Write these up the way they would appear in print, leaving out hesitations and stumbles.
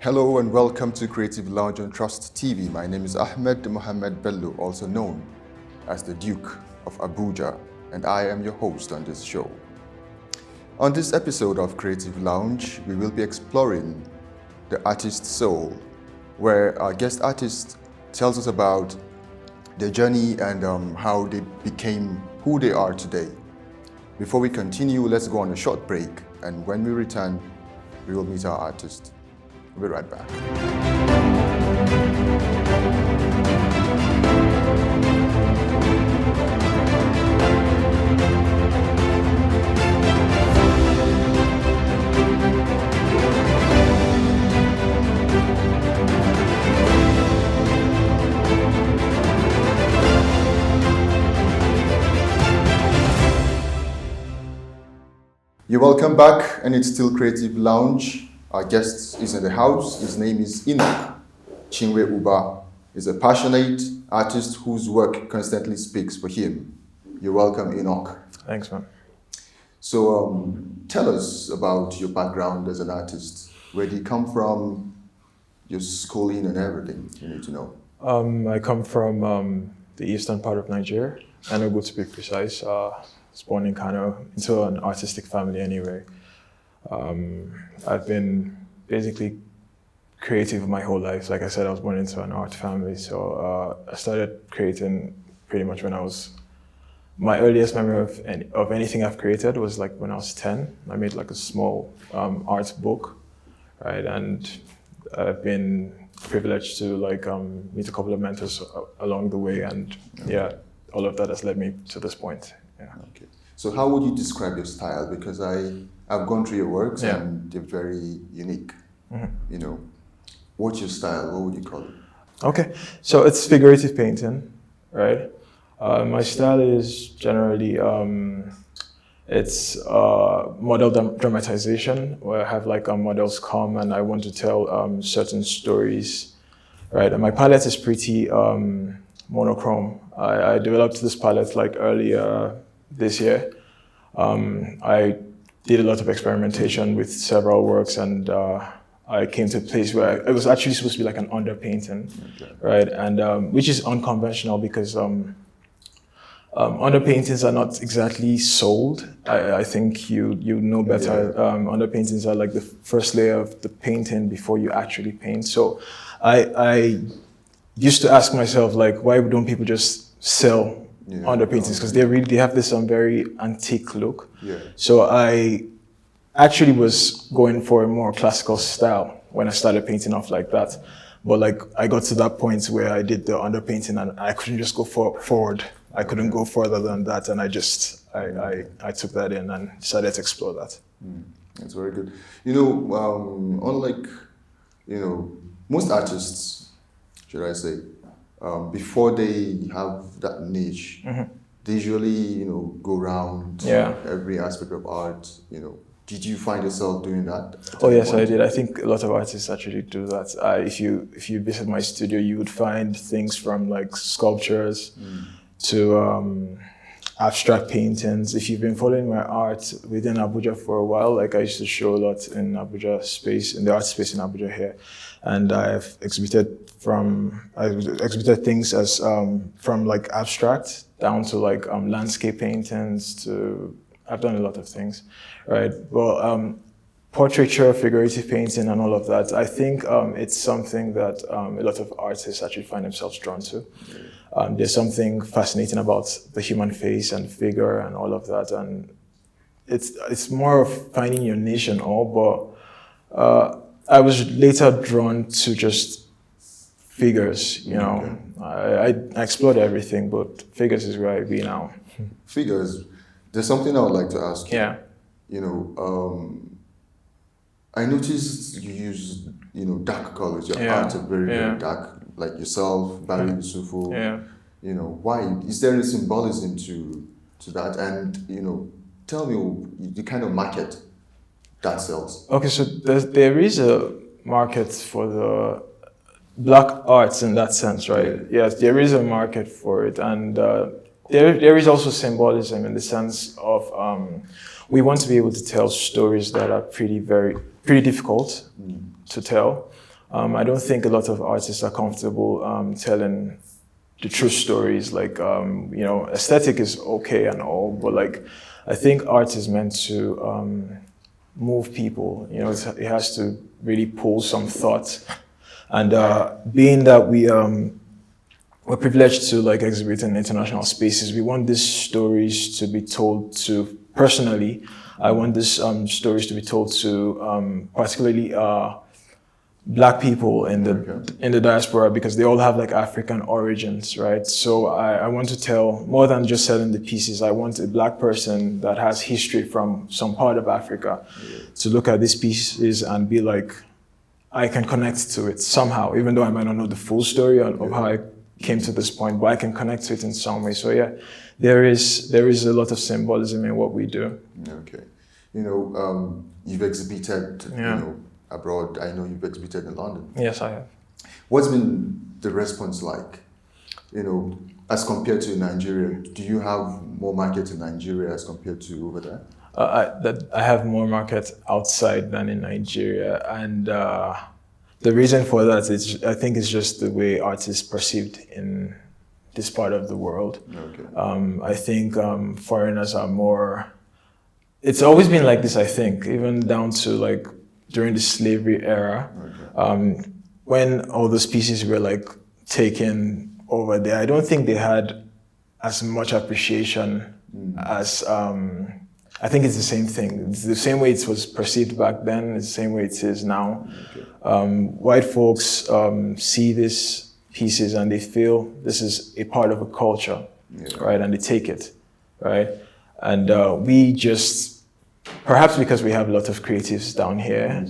Hello and welcome to Creative Lounge on Trust TV. My name is Ahmed Mohamed Bello, also known as the Duke of Abuja, and I am your host on this show. On this episode of Creative Lounge, we will be exploring the artist's soul, where our guest artist tells us about their journey and how they became who they are today. Before we continue, let's go on a short break, and when we return, we will meet our artist. We'll be right back. You're welcome back, and it's still Creative Lounge. Our guest is in the house. His name is Enoch Chinwe Uba. He's a passionate artist whose work constantly speaks for him. You're welcome, Enoch. Thanks, man. So tell us about your background as an artist. Where do you come from, your schooling and everything you need to know? I come from the eastern part of Nigeria, Enugu to be precise. I was born in Kano, into an artistic family anyway. I've been basically creative my whole life. Like I said, I was born into an art family, so I started creating pretty much when I was. My earliest memory of anything I've created was like when I was 10. I made like a small art book, right? And I've been privileged to like meet a couple of mentors along the way, and yeah, all of that has led me to this point. Yeah. Okay. So how would you describe your style? Because I've gone through your works and they're very unique. Mm-hmm. You know, what's your style? What would you call it? Okay, so it's figurative painting, right? My style is generally it's model dramatization, where I have like models come and I want to tell certain stories, right? And my palette is pretty monochrome. I developed this palette like earlier this year. I did a lot of experimentation with several works, and I came to a place where it was actually supposed to be like an underpainting, right? And which is unconventional because underpaintings are not exactly sold. I think you know better. Underpaintings are like the first layer of the painting before you actually paint. So I used to ask myself, like, why don't people just sell underpaintings? Because they have this very antique look. Yeah. So I actually was going for a more classical style when I started painting off like that. But like I got to that point where I did the underpainting and I couldn't just go forward. I couldn't go further than that, and I took that in and decided to explore that. That's very good. You know, unlike most artists, should I say, before they have that niche, they usually go around every aspect of art. Did you find yourself doing that? Oh yes, I did. I think a lot of artists actually do that. If you visit my studio, you would find things from like sculptures to abstract paintings. If you've been following my art within Abuja for a while, like I used to show a lot in Abuja space, in the art space in Abuja here, and I've exhibited things as from like abstract down to like landscape paintings to. I've done a lot of things, right? Well, portraiture, figurative painting, and all of that. I think it's something that a lot of artists actually find themselves drawn to. There's something fascinating about the human face and figure and all of that, and it's more of finding your niche and all. But I was later drawn to just figures. I explored everything, but figures is where I be now. Figures. There's something I would like to ask you. Yeah. I noticed you use, dark colors. Your art is very, very dark, like yourself, Barry Yusufu. Yeah. Why? Is there a symbolism to that? And, tell me the kind of market that sells. Okay, so there is a market for the black arts in that sense, right? Yes, there is a market for it. And there is also symbolism in the sense of we want to be able to tell stories that are pretty difficult to tell, I don't think a lot of artists are comfortable telling the true stories. Like, aesthetic is okay and all, but like, I think art is meant to move people. It has to really pull some thought. And being that we're privileged to like exhibit in international spaces, we want these stories to be told to, personally, I want these stories to be told to particularly Black people in the diaspora, because they all have like African origins, right? So I want to tell, more than just selling the pieces, I want a Black person that has history from some part of Africa to look at these pieces and be like, I can connect to it somehow, even though I might not know the full story of how I came to this point, but I can connect to it in some way. So yeah, there is a lot of symbolism in what we do. Okay. You've exhibited, abroad. I know you've exhibited in London. Yes, I have. What's been the response like, as compared to Nigeria? Do you have more market in Nigeria as compared to over there? I have more market outside than in Nigeria, and the reason for that is, I think, it's just the way art is perceived in this part of the world. Okay. I think foreigners are more. It's always been like this, I think, even down to like during the slavery era, when all those pieces were like taken over there. I don't think they had as much appreciation as. I think it's the same thing. It's the same way it was perceived back then. It's the same way it is now. Okay. White folks see these pieces and they feel this is a part of a culture, right? And they take it, right? And we just, perhaps because we have a lot of creatives down here,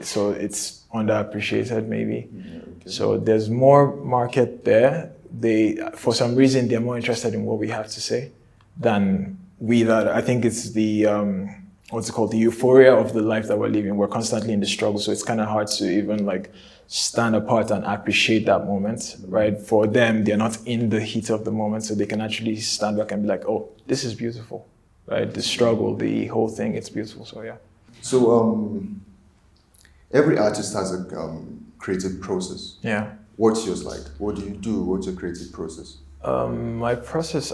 so it's underappreciated maybe. Okay. So there's more market there. For some reason, they're more interested in what we have to say than I think it's the the euphoria of the life that we're living. We're constantly in the struggle, so it's kind of hard to even like stand apart and appreciate that moment, right? For them, they're not in the heat of the moment, so they can actually stand back and be like, "Oh, this is beautiful," right? The struggle, the whole thing, it's beautiful. So yeah. So every artist has a creative process. Yeah. What's yours like? What do you do? What's your creative process? My process,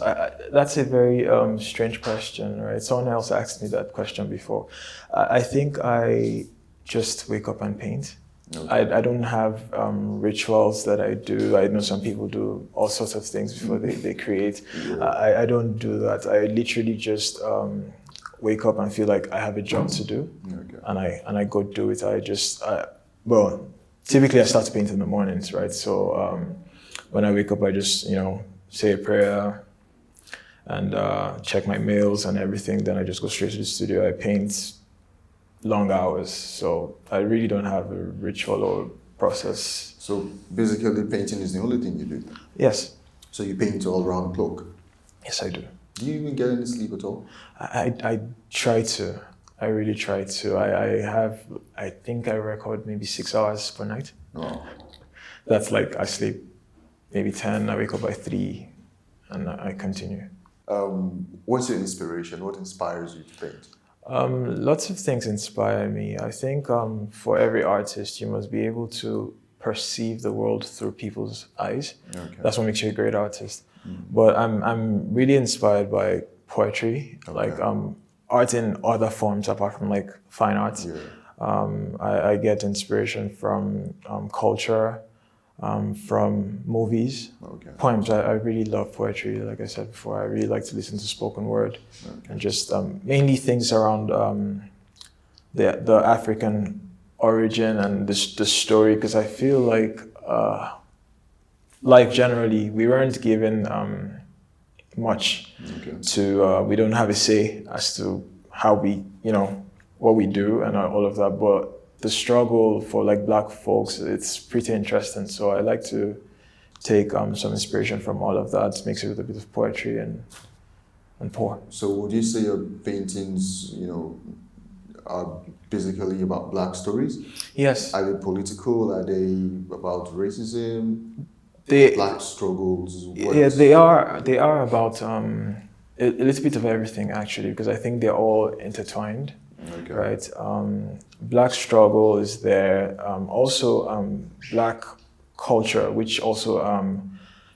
that's a very strange question, right? Someone else asked me that question before. I think I just wake up and paint. Okay. I don't have rituals that I do. I know some people do all sorts of things before they create. Yeah. I don't do that. I literally just wake up and feel like I have a job to do. Okay. And I go do it. Typically I start to paint in the mornings, right? So when I wake up, I just, say a prayer and check my mails and everything. Then I just go straight to the studio. I paint long hours. So I really don't have a ritual or process. So basically painting is the only thing you do? Yes. So you paint all around the clock? Yes, I do. Do you even get any sleep at all? I try to. I really try to. I think I record maybe 6 hours per night. Oh. That's like I sleep maybe 10, I wake up by 3, and I continue. What's your inspiration? What inspires you to paint? Lots of things inspire me. I think for every artist, you must be able to perceive the world through people's eyes. Okay. That's what makes you a great artist. But I'm really inspired by poetry, like art in other forms apart from like fine arts. Yeah. I get inspiration from culture, from movies, poems. I really love poetry. Like I said before, I really like to listen to spoken word, and just mainly things around the African origin and the story, because I feel like life generally, we weren't given much to, we don't have a say as to how we, what we do and all of that, but the struggle for like Black folks, it's pretty interesting. So I like to take some inspiration from all of that, mix it with a bit of poetry and pour. So would you say your paintings, are basically about Black stories? Yes. Are they political? Are they about racism? Black struggles? Yeah, they are about a little bit of everything actually, because I think they're all intertwined. Okay. right? Black struggle is there. Also, black culture, which also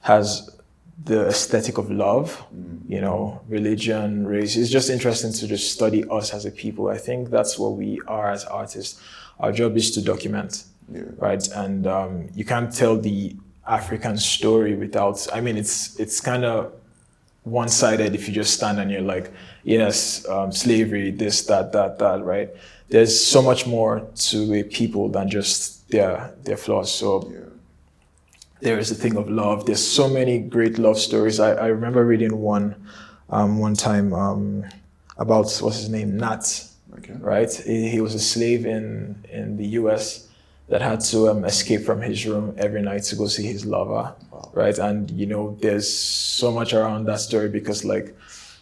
has the aesthetic of love, you know, religion, race. It's just interesting to just study us as a people. I think that's what we are as artists. Our job is to document, right? And you can't tell the African story without, I mean, it's kind of one-sided if you just stand and you're like, yes, slavery, this, that, right? There's so much more to a people than just their flaws. So there is a thing of love. There's so many great love stories. I remember reading one time about, what's his name, Nat, right? He was a slave in the US that had to escape from his room every night to go see his lover, right? And, you know, there's so much around that story because, like,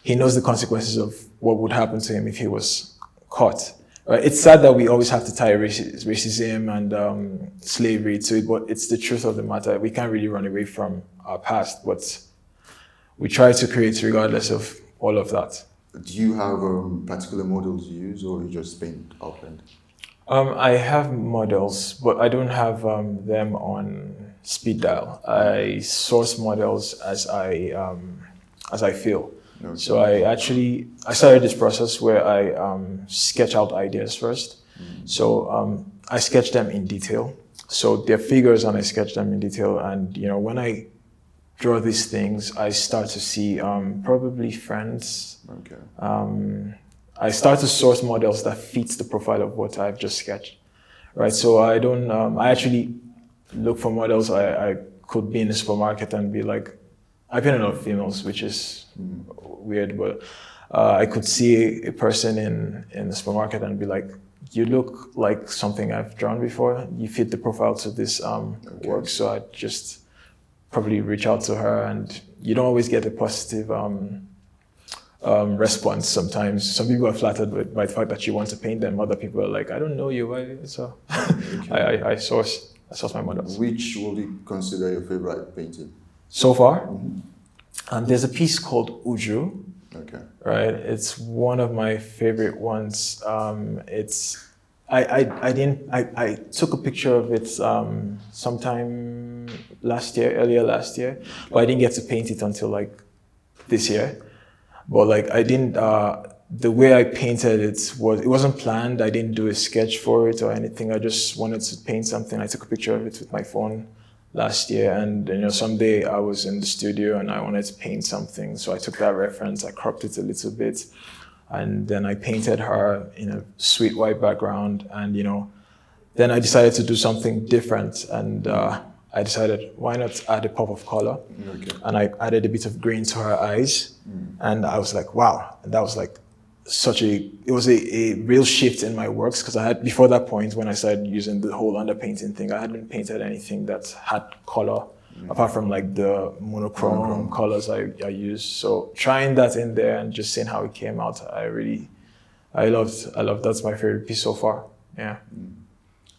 he knows the consequences of what would happen to him if he was caught. Right? It's sad that we always have to tie racism and slavery to it, but it's the truth of the matter. We can't really run away from our past, but we try to create regardless of all of that. Do you have particular models you use, or you just paint outline? I have models, but I don't have them on speed dial. I source models as I feel. Okay. So I started this process where I sketch out ideas first. So I sketch them in detail. So they're figures and I sketch them in detail. And, you know, when I draw these things, I start to see probably friends. Okay. I start to source models that fits the profile of what I've just sketched, right? So I don't, I actually look for models. I could be in the supermarket and be like, I paint a lot of females, which is weird, but I could see a person in the supermarket and be like, you look like something I've drawn before. You fit the profile to this work. So I just probably reach out to her, and you don't always get a positive response sometimes. Some people are flattered by the fact that you want to paint them. Other people are like, I don't know you. So I source my models. Which will you consider your favorite painting? So far? There's a piece called Uju. Okay. Right? It's one of my favorite ones. I took a picture of it sometime earlier last year, but I didn't get to paint it until like this year. But like I didn't, the way I painted it wasn't planned. I didn't do a sketch for it or anything. I just wanted to paint something. I took a picture of it with my phone last year, and you know, someday I was in the studio and I wanted to paint something. So I took that reference, I cropped it a little bit, and then I painted her in a sweet white background. And you know, then I decided to do something different, and I decided, why not add a pop of color? Okay. And I added a bit of green to her eyes. And I was like, wow. And that was like it was a real shift in my works, because I had, before that point, when I started using the whole underpainting thing, I hadn't painted anything that had color, apart from like the monochrome colors I use. So trying that in there and just seeing how it came out, I loved. That's my favorite piece so far. Yeah.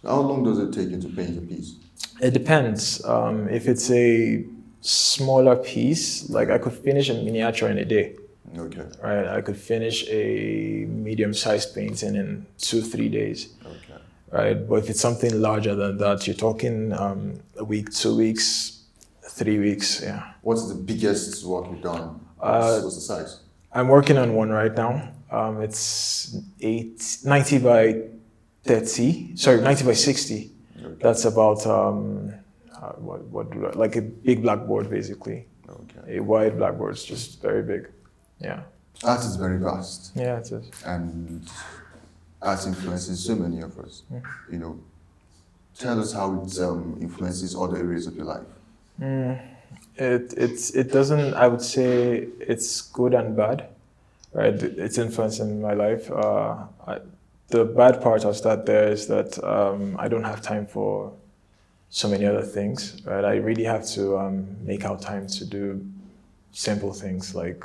How long does it take you to paint a piece? It depends. If it's a smaller piece, like I could finish a miniature in a day. Okay. Right, I could finish a medium-sized painting in 2-3 days. Okay. Right, but if it's something larger than that, you're talking a week, 2 weeks, 3 weeks. Yeah. What's the biggest work you've done? What's the size? I'm working on one right now. It's 90 by 60. Okay. That's about like a big blackboard, basically. Okay. A wide blackboard. It's just very big. Yeah. Art is very vast. Yeah, it is. And art influences so many of us. You know, tell us how it influences other areas of your life. It doesn't. I would say it's good and bad, right? It's influencing my life. The bad part of that there is that I don't have time for so many other things, right? I really have to make out time to do simple things like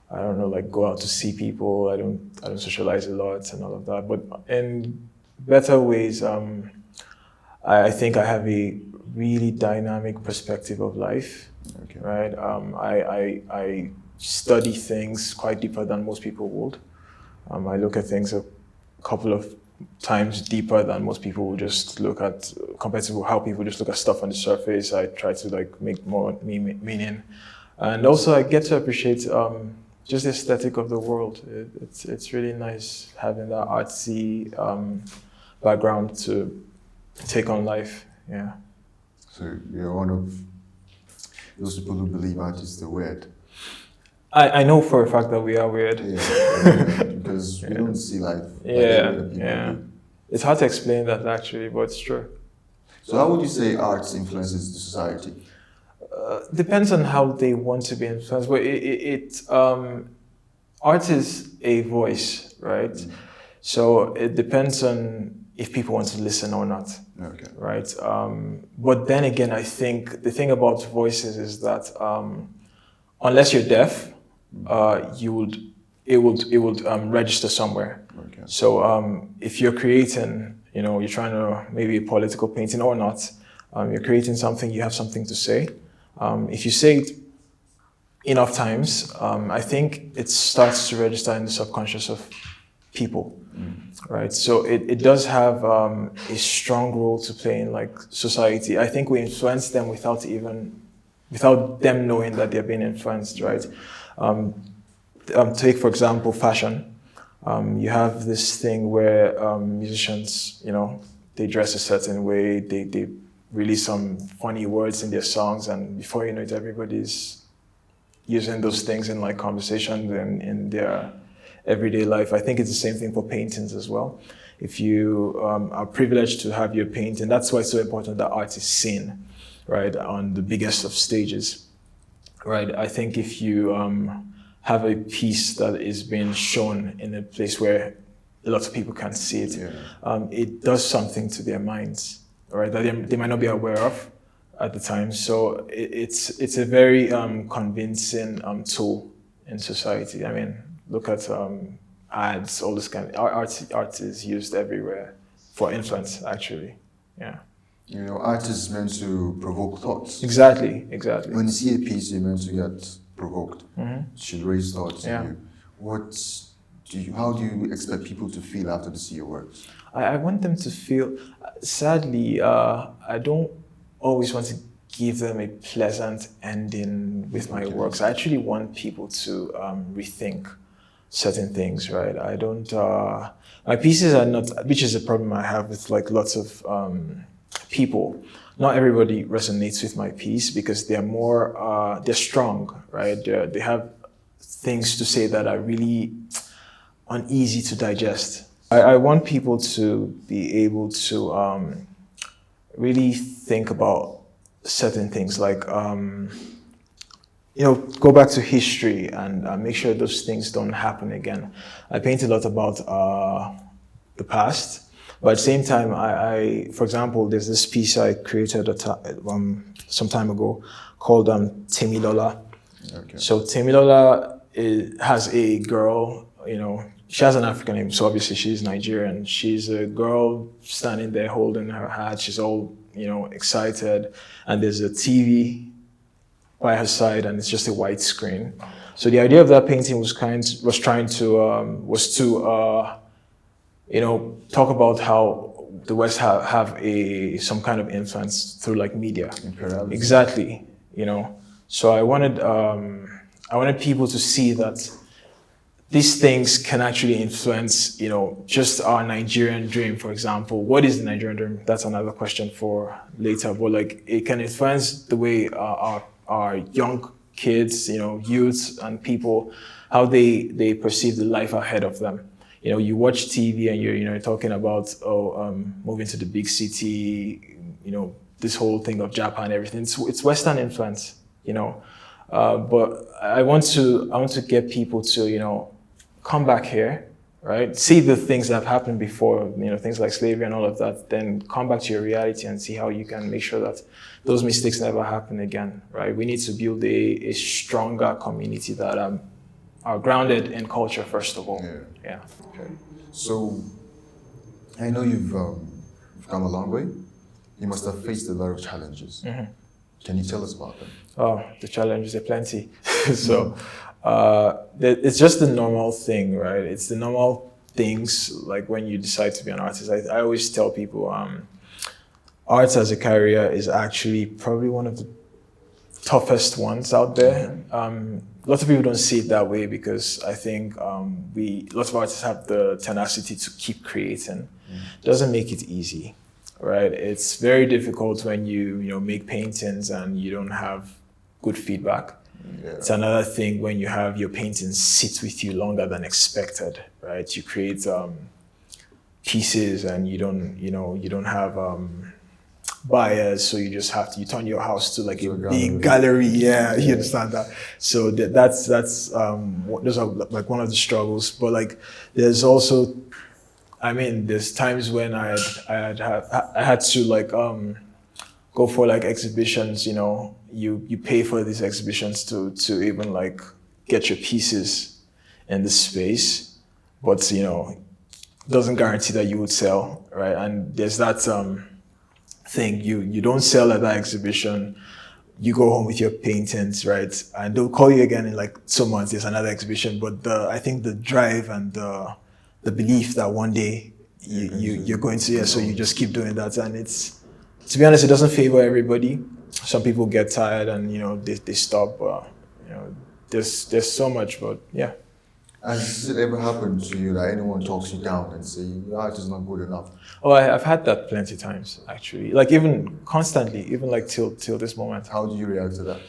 I don't know, like go out to see people. I don't socialize a lot and all of that. But in better ways, I think I have a really dynamic perspective of life. Okay. Right? I study things quite deeper than most people would. I look at things a couple of times deeper than most people will just look at, compared to how people just look at stuff on the surface. I try to like make more meaning, and also I get to appreciate just the aesthetic of the world. It's really nice having that artsy background to take on life. Yeah. So you're one of those people who believe artists are weird. I know for a fact that we are weird. Yeah, because we don't see life like the way that people do. It's hard to explain that actually, but it's true. So how would you say art influences the society? Depends on how they want to be influenced, but art is a voice, right? Mm. So it depends on if people want to listen or not. Okay. Right. But then again, I think the thing about voices is that unless you're deaf, it would register somewhere. Okay. So if you're creating, you're trying to maybe a political painting or not, you're creating something, you have something to say. If you say it enough times, I think it starts to register in the subconscious of people. Right, so it does have a strong role to play in like society. I think we influence them without them knowing that they're being influenced. Right, take for example fashion. You have this thing where musicians, they dress a certain way, they release some funny words in their songs, and before you know it, everybody's using those things in like conversations and in their everyday life. I think it's the same thing for paintings as well. If you are privileged to have your painting, that's why it's so important that art is seen, right, on the biggest of stages, right? I think if you have a piece that is being shown in a place where a lot of people can't see it, it does something to their minds, right, that they might not be aware of at the time. So it's a very convincing tool in society. I mean, look at ads, all this kind of art is used everywhere for influence, actually. Yeah. Art is meant to provoke thoughts. Exactly. When you see a piece, you're meant to get provoked. Mm-hmm. It should raise thoughts in you. How do you expect people to feel after they see your works? I want them to feel, sadly, I don't always want to give them a pleasant ending with my works. I actually want people to rethink certain things, right? I don't, my pieces are not, which is a problem I have with like lots of people. Not everybody resonates with my piece because they're more, they're strong, right? They have things to say that are really uneasy to digest. I want people to be able to really think about certain things, like go back to history and make sure those things don't happen again. I paint a lot about the past, but at the same time, I for example, there's this piece I created some time ago called Temilola. Okay. So Temilola has a girl, she has an African name, so obviously she's Nigerian. She's a girl standing there holding her hat. She's all, excited, and there's a TV by her side, and it's just a white screen. So the idea of that painting was to talk about how the West have some kind of influence through like media. Imperialism. Exactly, So I wanted people to see that these things can actually influence, just our Nigerian dream, for example. What is the Nigerian dream? That's another question for later. But like, it can influence the way our young kids, youths and people, how they perceive the life ahead of them. You watch TV and you're talking about moving to the big city, this whole thing of Japan, everything. It's Western influence, But I want to get people to come back here, right? See the things that have happened before, things like slavery and all of that. Then come back to your reality and see how you can make sure that those mistakes never happen again, right? We need to build a stronger community that are grounded in culture first of all. Yeah. Okay. So I know you've come a long way. You must have faced a lot of challenges. Mm-hmm. Can you tell us about them? Oh, the challenges are plenty. So it's just the normal thing, right? It's the normal things like when you decide to be an artist. I always tell people arts as a career is actually probably one of the toughest ones out there. Lots of people don't see it that way because I think lots of artists have the tenacity to keep creating. Doesn't make it easy, right? It's very difficult when you make paintings and you don't have good feedback. Yeah. It's another thing when you have your paintings sit with you longer than expected, right? You create pieces and you don't have buyers, so you just have to turn your house to like a big gallery. Yeah, you understand that. So that's those are like one of the struggles. But like there's also, there's times when I had to like go for like exhibitions. You pay for these exhibitions to even like get your pieces in the space, but doesn't guarantee that you would sell, right? And there's that thing, you don't sell at that exhibition, you go home with your paintings, right? And they'll call you again in like 2 months, there's another exhibition. But I think the drive and the belief that one day you're going to, so you just keep doing that. And it's, to be honest, it doesn't favor everybody. Some people get tired and they stop. There's so much, but yeah. Has it ever happened to you that anyone talks you down and say your art is not good enough? Oh, I've had that plenty of times, actually. Like even constantly, even like till this moment. How do you react to that?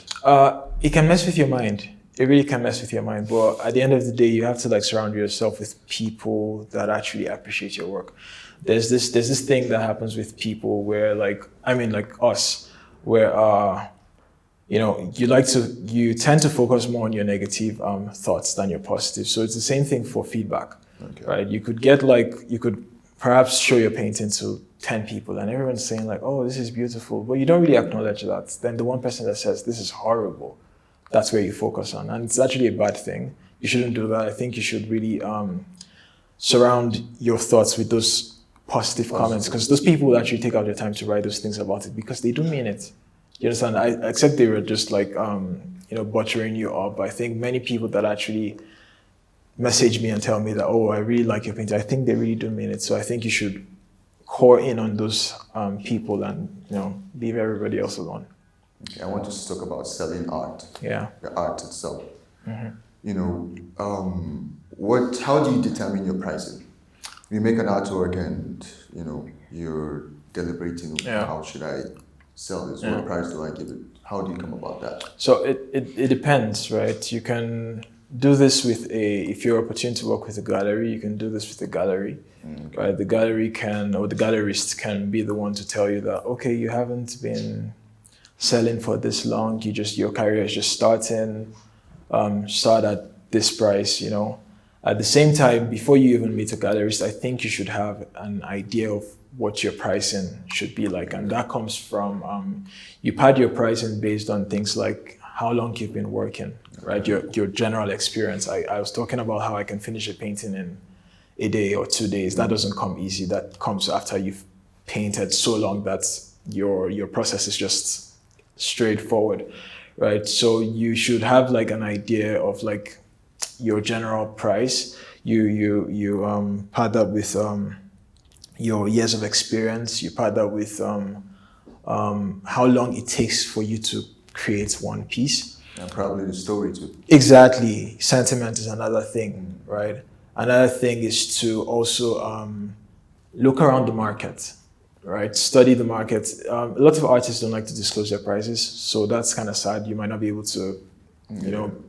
It can mess with your mind. It really can mess with your mind. But at the end of the day, you have to like surround yourself with people that actually appreciate your work. There's this thing that happens with people where like us, where you tend to focus more on your negative thoughts than your positive. So it's the same thing for feedback, right? You could perhaps show your painting to 10 people and everyone's saying like, oh, this is beautiful, but you don't really acknowledge that. Then the one person that says this is horrible, that's where you focus on. And it's actually a bad thing. You shouldn't do that. I think you should really surround your thoughts with those positive comments, because those people will actually take out their time to write those things about it because they do mean it. You understand? I accept they were just like, butchering you up. I think many people that actually message me and tell me that, oh, I really like your painting, I think they really do mean it. So I think you should core in on those people and, leave everybody else alone. Okay, I want us to talk about selling art. Yeah. The art itself. Mm-hmm. How do you determine your pricing? You make an artwork and, you're deliberating, how should I sell this? What price do I give it? How do you come about that? So it depends, right? You can do this with if you're opportune to work with a gallery, you can do this with a gallery, right? The gallery the gallerist can be the one to tell you that, okay, you haven't been selling for this long, your career is just starting, start at this price, At the same time, before you even meet a gallerist, I think you should have an idea of what your pricing should be like. And that comes from, you pad your pricing based on things like how long you've been working, right? Your general experience. I was talking about how I can finish a painting in a day or 2 days. That doesn't come easy. That comes after you've painted so long that your process is just straightforward, right? So you should have like an idea of like your general price. You pad that with your years of experience. You pad that with how long it takes for you to create one piece. And probably the story too. Exactly. Sentiment is another thing, right? Another thing is to also look around the market, right? Study the market. A lot of artists don't like to disclose their prices, so that's kind of sad. You might not be able to,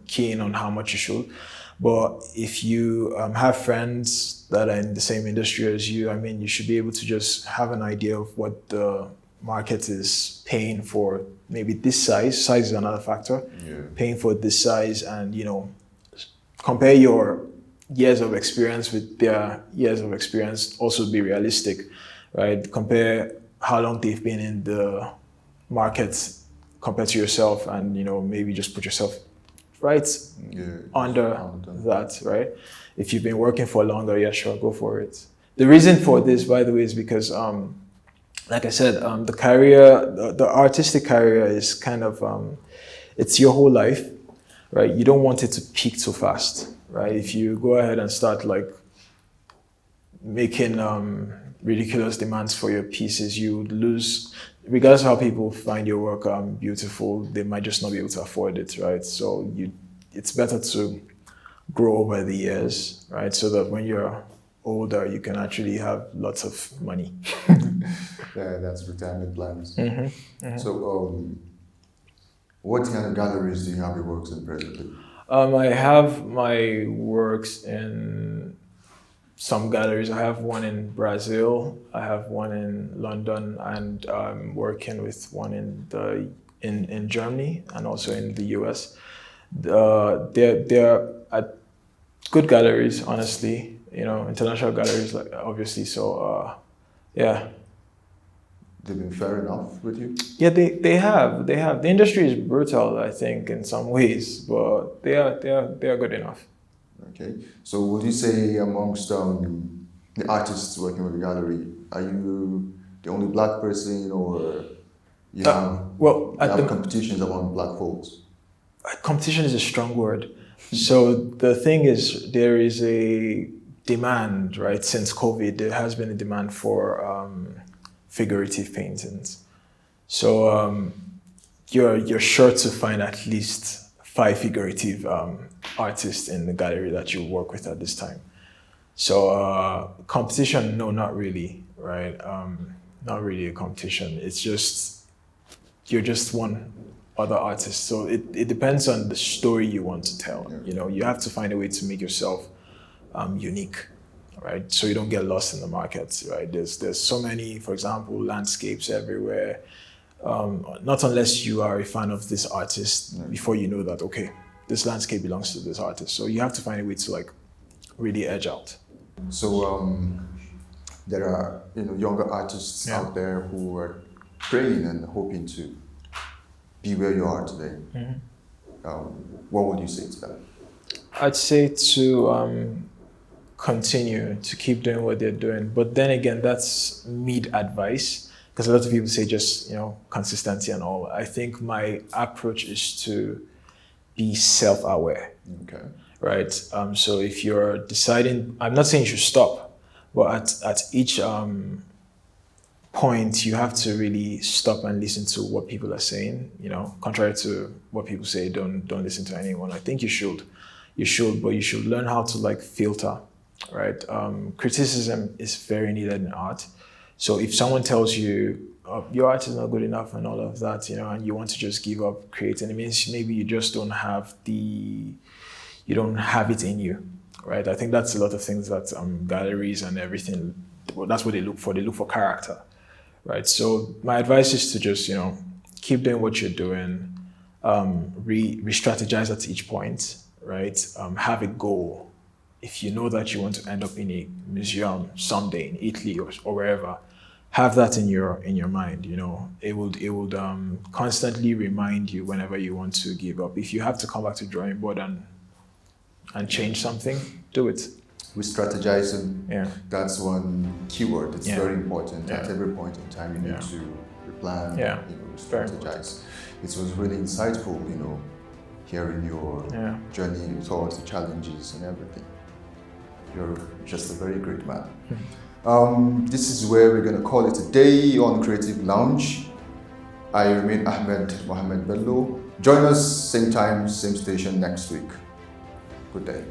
key in on how much you should. But if you have friends that are in the same industry as you, you should be able to just have an idea of what the market is paying for maybe this size. Size is another factor. Yeah. Paying for this size and, compare your years of experience with their years of experience. Also be realistic, right? Compare how long they've been in the market compared to yourself and, maybe just put yourself right under that, right? If you've been working for longer, yeah, sure, go for it. The reason for this, by the way, is because like I said, the career, the artistic career is kind of, it's your whole life, right? You don't want it to peak too fast, right? If you go ahead and start like making ridiculous demands for your pieces, you would lose, regardless of how people find your work beautiful, they might just not be able to afford it, right? So it's better to grow over the years, right? So that when you're older, you can actually have lots of money. Yeah, that's retirement plans. So, what kind of galleries do you have your works in presently? I have my works in some galleries. I have one in Brazil, I have one in London, and I'm working with one in Germany and also in the US. They're at good galleries, honestly. You know, international galleries, like obviously. So, yeah. They've been fair enough with you? Yeah, they have. The industry is brutal, I think, in some ways, but they are good enough. Okay. So would you say amongst the artists working with the gallery, are you the only black person, or you have, well, you have competitions among black folks? Competition is a strong word. So the thing is, there is a demand, right? Since COVID, there has been a demand for figurative paintings. So you're sure to find at least 5 figurative artists in the gallery that you work with at this time. So competition, no, not really, right? Not really a competition. It's just, you're just one other artist. So it depends on the story you want to tell. Yeah. You know, you have to find a way to make yourself unique, right? So you don't get lost in the market, right? There's so many, for example, landscapes everywhere. Not unless you are a fan of this artist before you know that, okay, this landscape belongs to this artist. So you have to find a way to like really edge out. So there are younger artists out there who are praying and hoping to be where you are today. What would you say to them? I'd say to continue to keep doing what they're doing, but then again, that's mid advice, because a lot of people say just consistency and all. I think my approach is to be self-aware. Okay. Right. So if you're deciding, I'm not saying you should stop, but at each point, you have to really stop and listen to what people are saying. Contrary to what people say, don't listen to anyone. I think you should, but you should learn how to like filter. Right. Criticism is very needed in art. So if someone tells you your art is not good enough and all of that, and you want to just give up creating, it means maybe you just don't have it in you, right? I think that's a lot of things that galleries and everything, well, that's what they look for. They look for character, right? So my advice is to just, keep doing what you're doing, re-strategize at each point, right? Have a goal. If you know that you want to end up in a museum someday in Italy or wherever, have that in your mind. It would constantly remind you whenever you want to give up. If you have to come back to drawing board and change something, do it. Re-strategizing, that's one keyword. It's very important. At every point in time, you need to replan, strategize. It was really insightful, hearing your journey towards the challenges and everything. You're just a very great man. This is where we're going to call it a day on Creative Lounge. I remain Ahmed Mohammed Bello. Join us same time, same station next week. Good day.